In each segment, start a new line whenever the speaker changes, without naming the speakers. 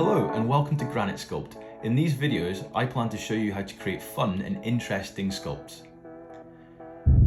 Hello and welcome to Granite Sculpt. In these videos, I plan to show you how to create fun and interesting sculpts.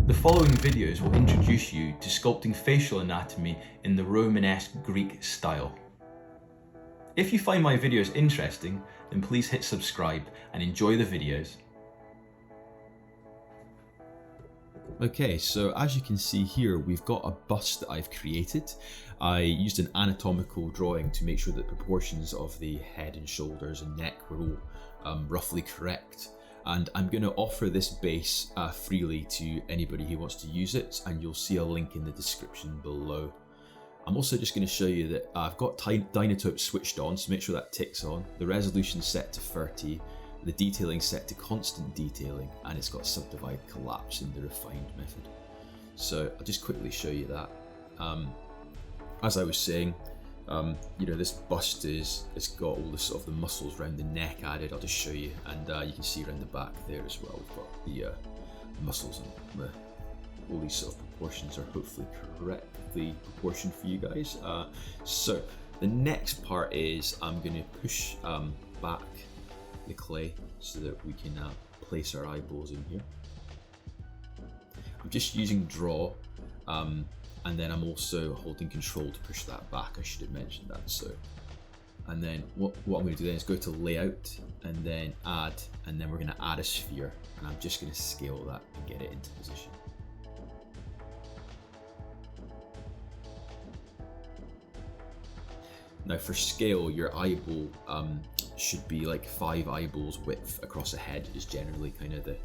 The following videos will introduce you to sculpting facial anatomy in the Romanesque Greek style. If you find my videos interesting, then please hit subscribe and enjoy the videos.
Okay, so as you can see here, we've got a bust that I've created. I used an anatomical drawing to make sure that proportions of the head and shoulders and neck were all roughly correct. And I'm going to offer this base freely to anybody who wants to use it, and you'll see a link in the description below. I'm also just going to show you that I've got Dynatope switched on, so make sure that ticks on. The resolution set to 30. The detailing set to constant detailing, and it's got subdivide collapse in the refined method. So I'll just quickly show you that. As I was saying, this bust it's got all the sort of the muscles around the neck added. I'll just show you, and you can see around the back there as well. We've got the muscles and all these sort of proportions are hopefully correctly proportioned for you guys. So the next part is I'm going to push back the clay so that we can place our eyeballs in here. I'm just using draw, and then I'm also holding control to push that back. I should have mentioned that. So, and then what I'm going to do then is go to layout and then add, and then we're going to add a sphere, and I'm just going to scale that and get it into position. Now for scale, your eyeball should be like 5 eyeballs width across a head is generally kind of the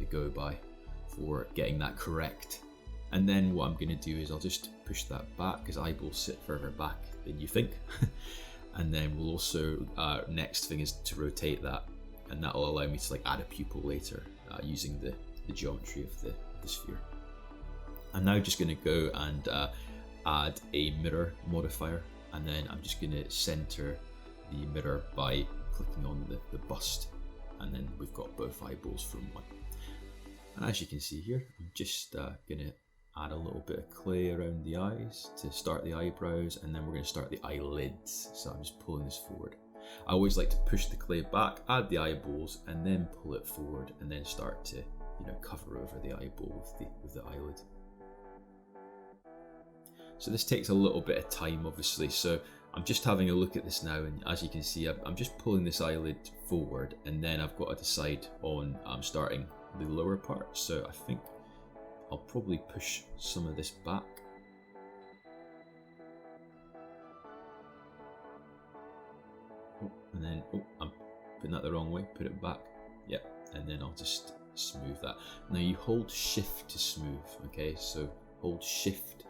go by for getting that correct. And then what I'm going to do is I'll just push that back because eyeballs sit further back than you think. And then we'll also, next thing is to rotate that, and that will allow me to like add a pupil later using the geometry of the sphere. I'm now just going to go and add a mirror modifier, and then I'm just going to center the mirror by clicking on the bust, and then we've got both eyeballs from one. And as you can see here, I'm just going to add a little bit of clay around the eyes to start the eyebrows, and then we're going to start the eyelids. So I'm just pulling this forward. I always like to push the clay back, add the eyeballs, and then pull it forward, and then start to cover over the eyeball with the eyelid. So this takes a little bit of time, obviously. So I'm just having a look at this now, and as you can see, I'm just pulling this eyelid forward, and then I've got to decide on starting the lower part. So I think I'll probably push some of this back. And then, I'm putting that the wrong way, put it back. Yeah, and then I'll just smooth that. Now you hold shift to smooth, okay? So hold shift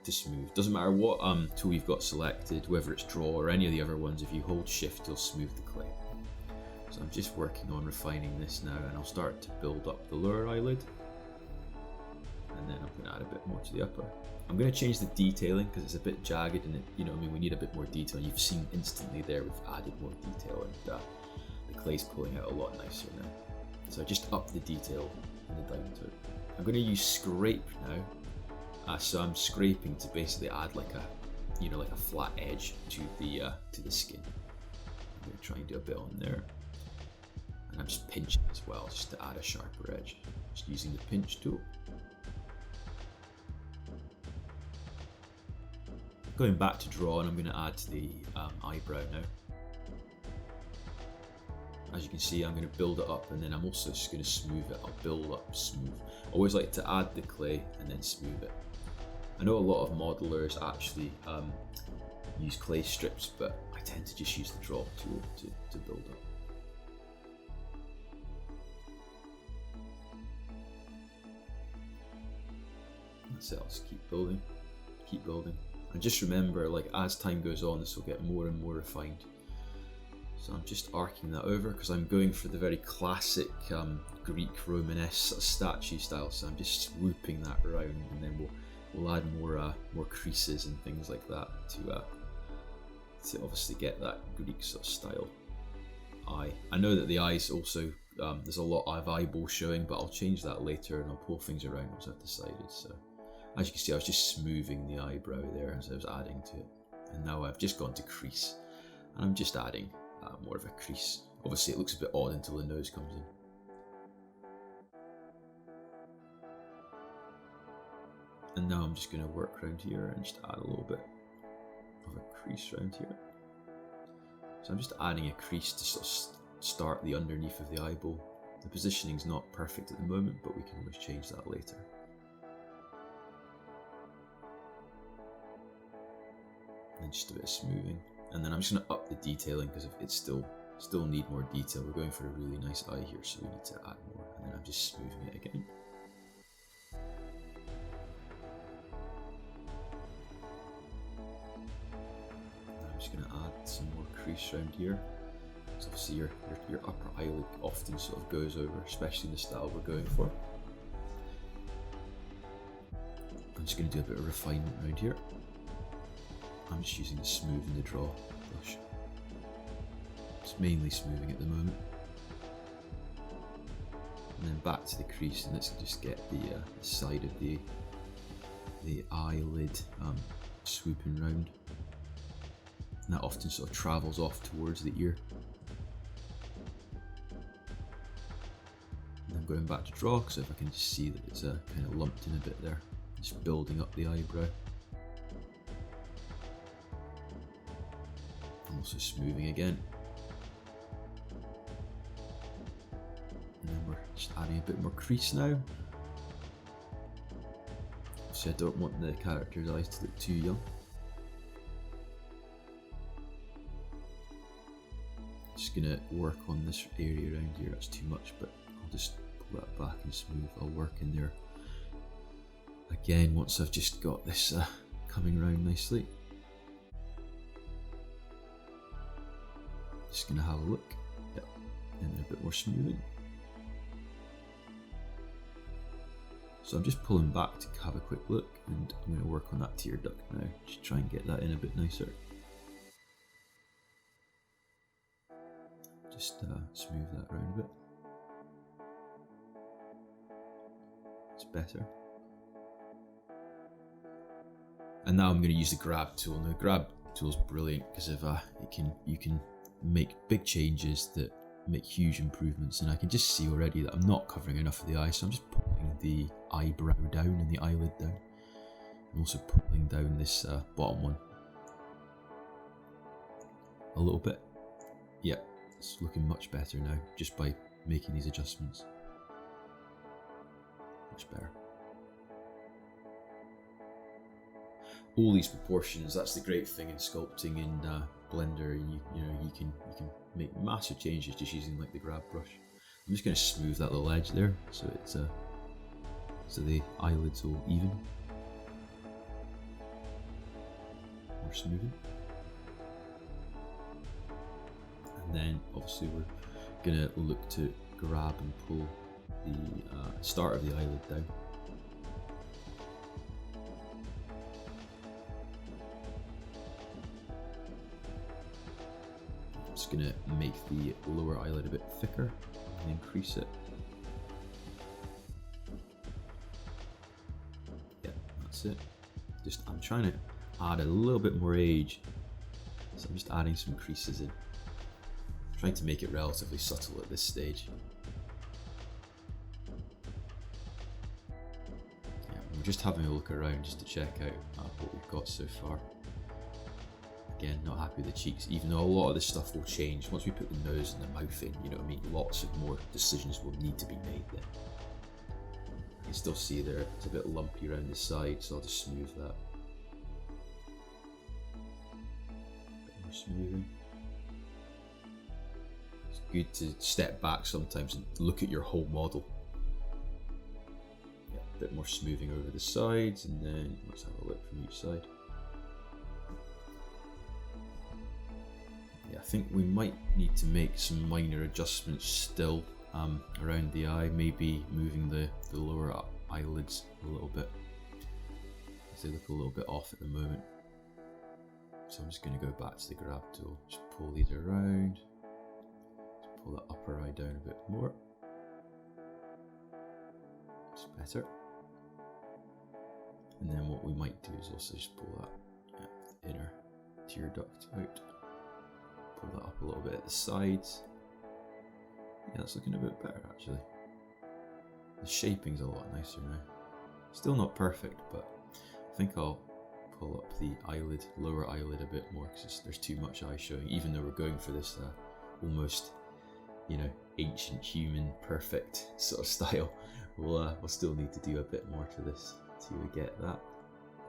to smooth. Doesn't matter what tool you've got selected, whether it's draw or any of the other ones, if you hold shift you'll smooth the clay. So I'm just working on refining this now, and I'll start to build up the lower eyelid, and then I'm going to add a bit more to the upper. I'm going to change the detailing because it's a bit jagged, and we need a bit more detail. You've seen instantly there we've added more detail, and the clay's pulling out a lot nicer now. So I just up the detail in the Dynatope. I'm going to use scrape now. So I'm scraping to basically add like a flat edge to the skin. I'm going to try and do a bit on there, and I'm just pinching as well just to add a sharper edge, just using the pinch tool. Going back to draw, and I'm going to add the eyebrow now. As you can see, I'm going to build it up, and then I'm also just going to smooth it. I'll build up, smooth. I always like to add the clay and then smooth it. I know a lot of modelers actually use clay strips, but I tend to just use the draw tool to build up. That's it, I'll just keep building, And just remember, like as time goes on, this will get more and more refined. So I'm just arcing that over because I'm going for the very classic Greek Romanesque statue style. So I'm just swooping that around, and then we'll add more creases and things like that to obviously get that Greek sort of style eye. I know that the eyes also there's a lot of eyeball showing, but I'll change that later, and I'll pull things around once I've decided. So as you can see, I was just smoothing the eyebrow there as I was adding to it, and now I've just gone to crease. And I'm just adding more of a crease. Obviously it looks a bit odd until the nose comes in. And now I'm just going to work around here and just add a little bit of a crease around here. So I'm just adding a crease to sort of start the underneath of the eyeball. The positioning's not perfect at the moment, but we can always change that later. And just a bit of smoothing. And then I'm just going to up the detailing because it's still need more detail. We're going for a really nice eye here, so we need to add more. And then I'm just smoothing it again. Just going to add some more crease around here. So obviously your upper eyelid often sort of goes over, especially in the style we're going for. I'm just going to do a bit of refinement around here. I'm just using the Smooth in the Draw brush. It's mainly smoothing at the moment. And then back to the crease, and let's just get the side of the eyelid swooping round. And that often sort of travels off towards the ear. And I'm going back to draw, because if I can just see that it's kind of lumped in a bit there, just building up the eyebrow. I'm also smoothing again. And then we're just adding a bit more crease now. So I don't want the character's eyes to look too young. Just gonna work on this area around here. That's too much, but I'll just pull that back and smooth. I'll work in there again once I've just got this coming around nicely. Just gonna have a look. Yep, and then a bit more smoothing. So I'm just pulling back to have a quick look, and I'm gonna work on that tear duct now. Just try and get that in a bit nicer. Just smooth that around a bit. It's better. And now I'm going to use the grab tool. Now the grab tool is brilliant because of you can make big changes that make huge improvements, and I can just see already that I'm not covering enough of the eye, so I'm just pulling the eyebrow down and the eyelid down. I'm also pulling down this bottom one a little bit. Yep. It's looking much better now, just by making these adjustments. Much better. All these proportions, that's the great thing in sculpting in Blender. You can make massive changes just using like the grab brush. I'm just going to smooth that little edge there, so it's so the eyelid's all even. More smoothing. And then obviously we're going to look to grab and pull the start of the eyelid down. I'm just going to make the lower eyelid a bit thicker and increase it. Yeah, that's it. I'm trying to add a little bit more age, so I'm just adding some creases in. Trying to make it relatively subtle at this stage. Yeah, we're just having a look around just to check out what we've got so far. Again, not happy with the cheeks, even though a lot of this stuff will change once we put the nose and the mouth in. You know what I mean? Lots of more decisions will need to be made then. You can still see there it's a bit lumpy around the side, so I'll just smooth that. A bit more smoothing. Good to step back sometimes and look at your whole model. Yeah, a bit more smoothing over the sides, and then let's have a look from each side. Yeah, I think we might need to make some minor adjustments still around the eye, maybe moving the lower eyelids a little bit, as they look a little bit off at the moment. So I'm just going to go back to the grab tool, just pull these around. Pull that upper eye down a bit more. It's better. And then what we might do is also just pull that inner tear duct out. pull that up a little bit at the sides. Yeah, that's looking a bit better actually. The shaping's a lot nicer now. Still not perfect, but I think I'll pull up the eyelid, lower eyelid a bit more because there's too much eye showing, even though we're going for this almost, you know, ancient human perfect sort of style. We'll still need to do a bit more to this to get that.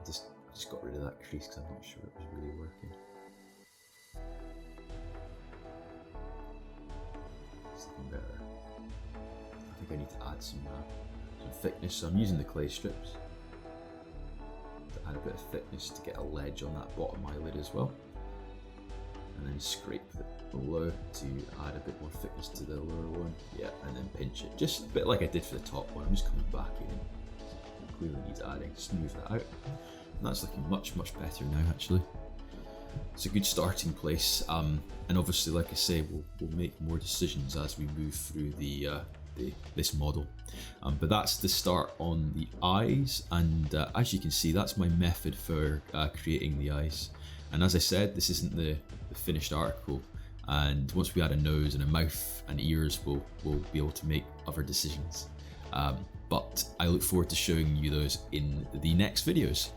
I just got rid of that crease because I'm not sure it was really working. It's looking better. I think I need to add some thickness, so I'm using the clay strips to add a bit of thickness to get a ledge on that bottom eyelid as well, and then scrape it below to add a bit more thickness to the lower one. Yeah, and then pinch it, just a bit like I did for the top one. I'm just coming back in, clearly needs adding, smooth that out, and that's looking much better now actually. It's a good starting place, and obviously, like I say, we'll make more decisions as we move through this model, but that's the start on the eyes, and as you can see, that's my method for creating the eyes. And as I said, this isn't the finished article, and once we add a nose and a mouth and ears, we'll be able to make other decisions, but I look forward to showing you those in the next videos.